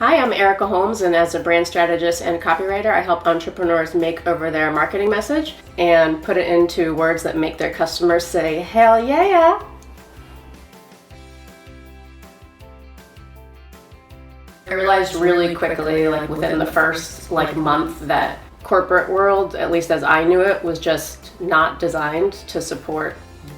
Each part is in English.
Hi, I'm Erika Holmes, and as a brand strategist and copywriter, I help entrepreneurs make over their marketing message and put it into words that make their customers say, hell yeah! I realized really quickly, within the first month, that corporate world, at least as I knew it, was just not designed to support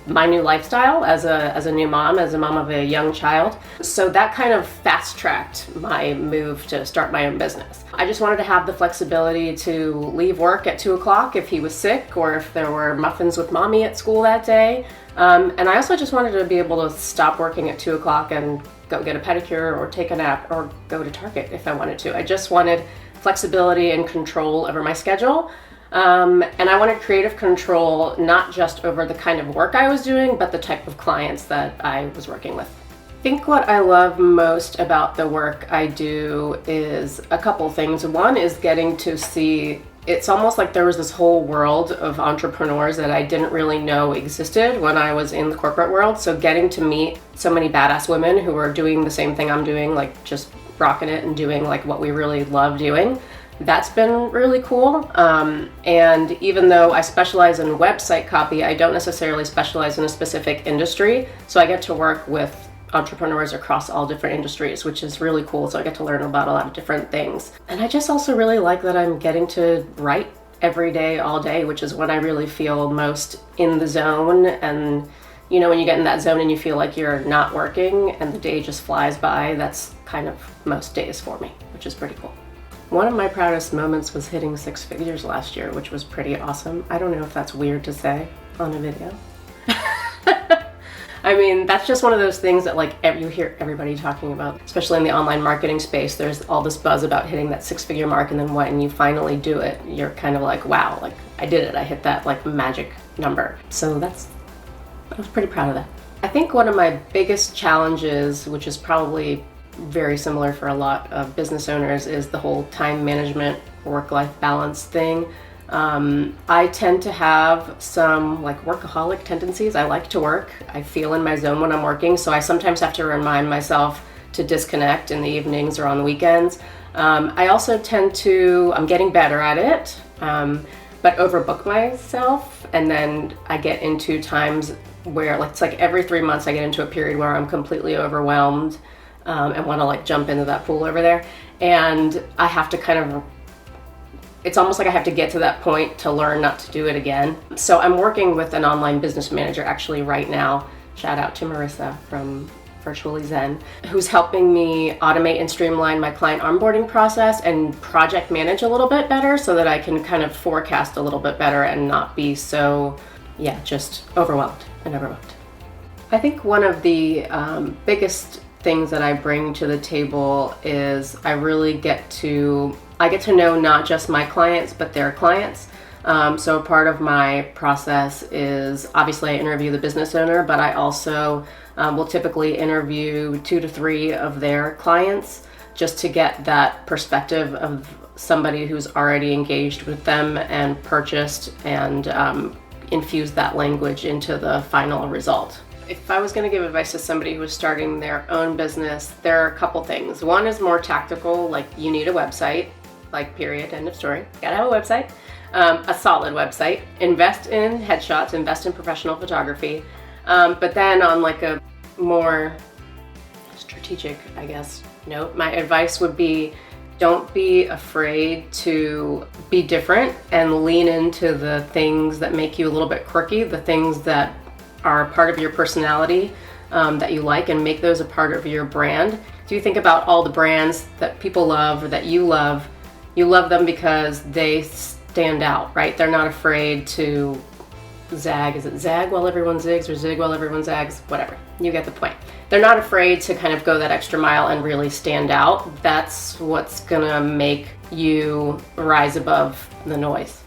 my new lifestyle as a new mom, as a mom of a young child. So that kind of fast-tracked my move to start my own business. I just wanted to have the flexibility to leave work at 2 o'clock if he was sick or if there were muffins with mommy at school that day. And I also just wanted to be able to stop working at 2 o'clock and go get a pedicure or take a nap or go to Target if I wanted to. I just wanted flexibility and control over my schedule. And I wanted creative control, not just over the kind of work I was doing, but the type of clients that I was working with. I think what I love most about the work I do is a couple things. One is getting to see, it's almost like there was this whole world of entrepreneurs that I didn't really know existed when I was in the corporate world. So getting to meet so many badass women who are doing the same thing I'm doing, just rocking it and doing what we really love doing. That's been really cool. And even though I specialize in website copy, I don't necessarily specialize in a specific industry. So I get to work with entrepreneurs across all different industries, which is really cool. So I get to learn about a lot of different things. And I just also really like that I'm getting to write every day, all day, which is when I really feel most in the zone. And when you get in that zone and you feel like you're not working and the day just flies by, that's kind of most days for me, which is pretty cool. One of my proudest moments was hitting 6 figures last year, which was pretty awesome. I don't know if that's weird to say on a video. I mean, that's just one of those things that you hear everybody talking about, especially in the online marketing space. There's all this buzz about hitting that 6-figure mark, and then when you finally do it, you're kind of like, wow, I did it. I hit that magic number. So I was pretty proud of that. I think one of my biggest challenges, which is probably very similar for a lot of business owners, is the whole time management, work-life balance thing. I tend to have some workaholic tendencies. I like to work. I feel in my zone when I'm working, so I sometimes have to remind myself to disconnect in the evenings or on the weekends. I also I'm getting better at it, but overbook myself, and then I get into times where it's every 3 months I get into a period where I'm completely overwhelmed and want to jump into that pool over there. And I have to it's almost like I have to get to that point to learn not to do it again. So I'm working with an online business manager actually right now. Shout out to Marissa from Virtually Zen, who's helping me automate and streamline my client onboarding process and project manage a little bit better so that I can kind of forecast a little bit better and not be so, just overwhelmed and overbooked. I think one of the biggest things that I bring to the table is I get to know not just my clients, but their clients. So part of my process is obviously I interview the business owner, but I also will typically interview 2 to 3 of their clients just to get that perspective of somebody who's already engaged with them and purchased and infuse that language into the final result. If I was going to give advice to somebody who was starting their own business, there are a couple things. One is more tactical, you need a website, period, end of story. Gotta have a website, a solid website. Invest in headshots, invest in professional photography. But then on a more strategic, note, my advice would be don't be afraid to be different and lean into the things that make you a little bit quirky, the things that are part of your personality that you like, and make those a part of your brand. Do you think about all the brands that people love or that you love them because they stand out, right? They're not afraid to zag. Is it zag while everyone zigs or zig while everyone zags? Whatever, you get the point. They're not afraid to kind of go that extra mile and really stand out. That's what's gonna make you rise above the noise.